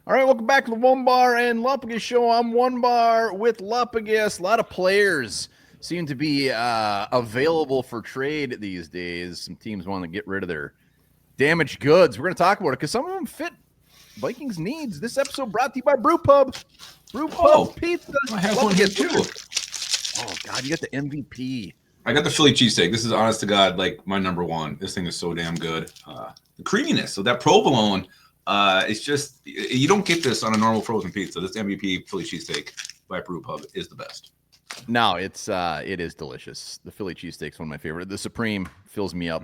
All right, welcome back to the Onebar and Lupagus show. I'm Onebar with Lupagus. A lot of players seem to be available for trade these days. Some teams want to get rid of their damaged goods. We're going to talk about it because some of them fit Vikings needs. This episode brought to you by Brewpub. Brewpub Pizza. I have one here too. Oh, God, you got the MVP. I got the Philly cheesesteak. This is honest to God, like my number one. This thing is so damn good. The creaminess, so that provolone, it's just, you don't get this on a normal frozen pizza. This MVP Philly cheesesteak by Brewpub is the best. No, it is delicious. The Philly cheesesteak's one of my favorite. The Supreme fills me up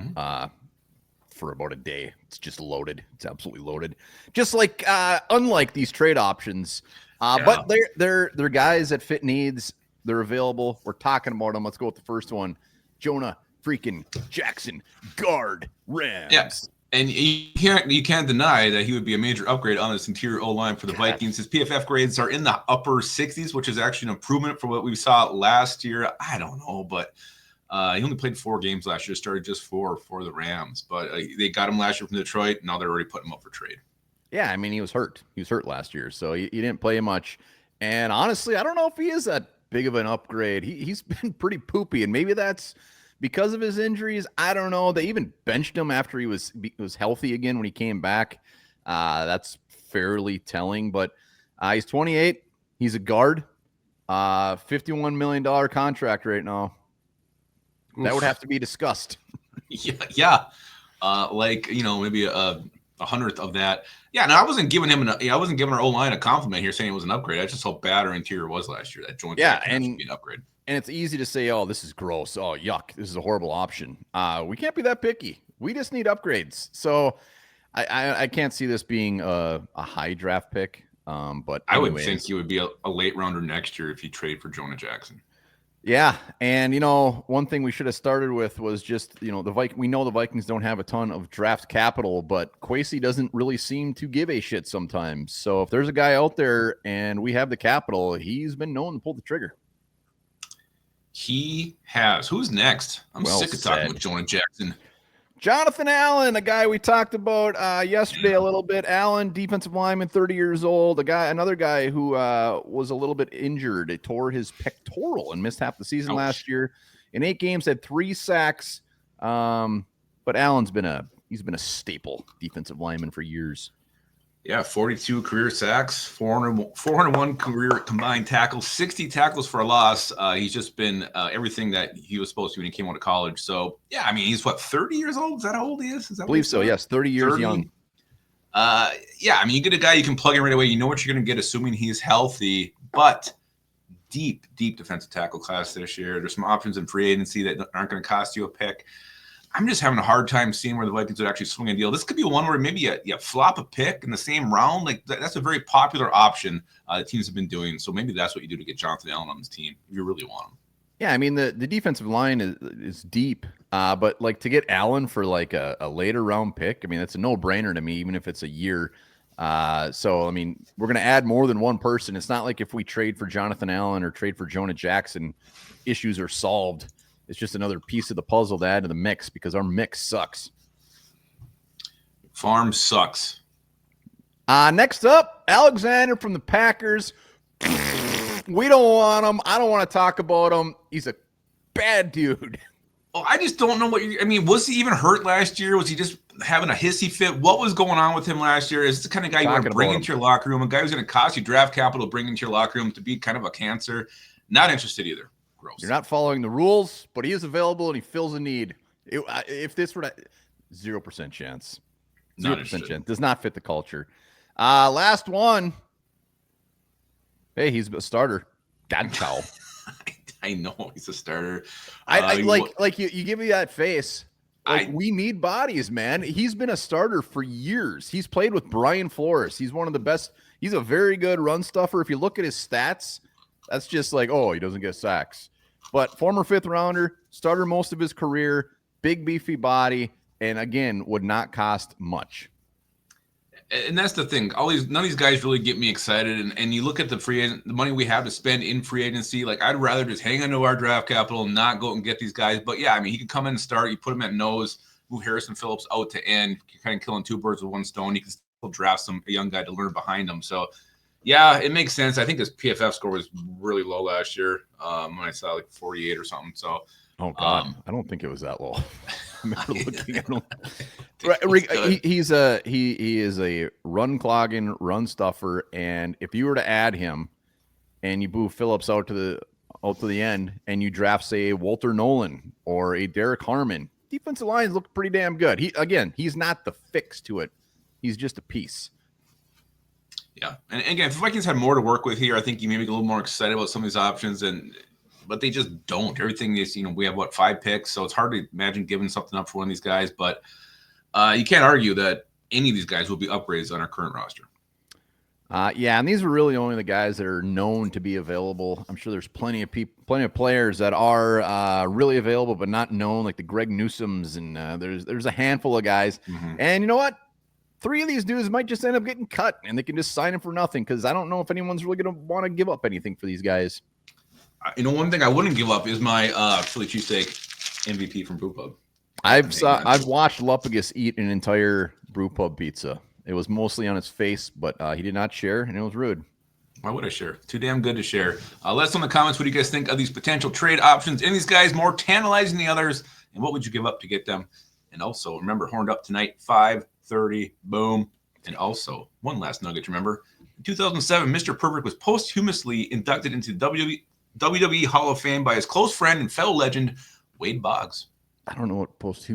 for about a day. It's just loaded. It's absolutely loaded. Just like unlike these trade options, but they're guys that fit needs. They're available. We're talking about them. Let's go with the first one. Jonah freaking Jackson, guard Rams. Yes. And you can't deny that he would be a major upgrade on this interior O-line for the Vikings. His PFF grades are in the upper 60s, which is actually an improvement from what we saw last year. I don't know, but he only played 4 games last year, started just 4 for the Rams. But they got him last year from Detroit. Now they're already putting him up for trade. Yeah, I mean, he was hurt. He was hurt last year, so he didn't play much. And honestly, I don't know if he is that big of an upgrade. He's been pretty poopy, and maybe that's because of his injuries. I don't know. They even benched him after he was healthy again when he came back. That's fairly telling, but he's 28. He's a guard. $51 million contract right now. Oof. That would have to be discussed. Yeah. Maybe a hundredth of that. Yeah, no, I wasn't giving our O-line a compliment here saying it was an upgrade. I just how bad our interior was last year. That joint should be an upgrade. And it's easy to say, oh, this is gross. Oh, yuck. This is a horrible option. We can't be that picky. We just need upgrades. So I can't see this being a high draft pick. But I would think he would be a late rounder next year if you trade for Jonah Jackson. Yeah, and one thing we should have started with was just we know the Vikings don't have a ton of draft capital, but Kwesi doesn't really seem to give a shit sometimes. So if there's a guy out there and we have the capital, he's been known to pull the trigger. He has. Who's next? I'm sick of talking with Jonah Jackson. Jonathan Allen, a guy we talked about yesterday a little bit. Allen, defensive lineman, 30 years old. Another guy who was a little bit injured. It tore his pectoral and missed half the season last year. In 8 games, had 3 sacks. But Allen's been a staple defensive lineman for years. Yeah, 42 career sacks, 401 career combined tackles, 60 tackles for a loss. He's just been everything that he was supposed to when he came out of college. So, yeah, I mean, he's 30 years old? Is that how old he is? I believe so, yes, 30 years young. Yeah, I mean, you get a guy you can plug in right away. You know what you're going to get, assuming he's healthy. But deep defensive tackle class this year. There's some options in free agency that aren't going to cost you a pick. I'm just having a hard time seeing where the Vikings would actually swing a deal. This could be one where maybe you flop a pick in the same round. Like that's a very popular option the teams have been doing. So maybe that's what you do to get Jonathan Allen on this team if you really want him. Yeah, I mean the defensive line is deep, but like to get Allen for like a later round pick, I mean that's a no-brainer to me, even if it's a year. So I mean we're going to add more than one person. It's not like if we trade for Jonathan Allen or trade for Jonah Jackson, issues are solved. It's just another piece of the puzzle to add to the mix because our mix sucks. Farm sucks. Next up, Alexander from the Packers. We don't want him. I don't want to talk about him. He's a bad dude. Oh, I just don't know was he even hurt last year? Was he just having a hissy fit? What was going on with him last year? Is this the kind of guy you want to bring into your locker room? A guy who's going to cost you draft capital to bring into your locker room to be kind of a cancer? Not interested either. Gross. You're not following the rules, but he is available and he fills a need. If this were to 0% chance, 0% chance, does not fit the culture. Last one. Hey, he's a starter. Godchaux. I know he's a starter. You give me that face. We need bodies, man. He's been a starter for years. He's played with Brian Flores. He's one of the best. He's a very good run stuffer. If you look at his stats, that's just like, he doesn't get sacks. But former 5th rounder, starter most of his career, big beefy body, and again, would not cost much. And that's the thing. None of these guys really get me excited. And you look at the money we have to spend in free agency. Like I'd rather just hang on to our draft capital and not go out and get these guys. But yeah, I mean, he can come in and start. You put him at nose, move Harrison Phillips out to end. You're kind of killing 2 birds with 1 stone. You can draft a young guy to learn behind him. So, yeah, it makes sense. I think his PFF score was really low last year when I saw like 48 or something. So, oh God, I don't think it was that low. I remember looking at him. He is a run clogging, run stuffer, and if you were to add him and you move Phillips out to the end, and you draft, say, Walter Nolan or a Derek Harmon, defensive lines look pretty damn good. He's not the fix to it. He's just a piece. Yeah. And again, if the Vikings had more to work with here, I think you may be a little more excited about some of these options, but they just don't. Everything is, we have 5 picks, so it's hard to imagine giving something up for one of these guys, but you can't argue that any of these guys will be upgrades on our current roster. Yeah, and these are really only the guys that are known to be available. I'm sure there's plenty of players that are really available but not known, like the Greg Newsoms, and there's a handful of guys. Mm-hmm. And you know what? 3 of these dudes might just end up getting cut, and they can just sign them for nothing, because I don't know if anyone's really going to want to give up anything for these guys. One thing I wouldn't give up is my Philly cheesesteak MVP from Brew Pub. I've watched Lupagus eat an entire Brew Pub pizza. It was mostly on his face, but he did not share, and it was rude. Why would I share? Too damn good to share. Let us know in the comments, what do you guys think of these potential trade options? Any of these guys more tantalizing than the others? And what would you give up to get them? And also, remember, Horned Up tonight, 5:30, boom. And also, one last nugget, remember, in 2007, Mr. Perfect was posthumously inducted into WWE Hall of Fame by his close friend and fellow legend, Wade Boggs. I don't know what posthumous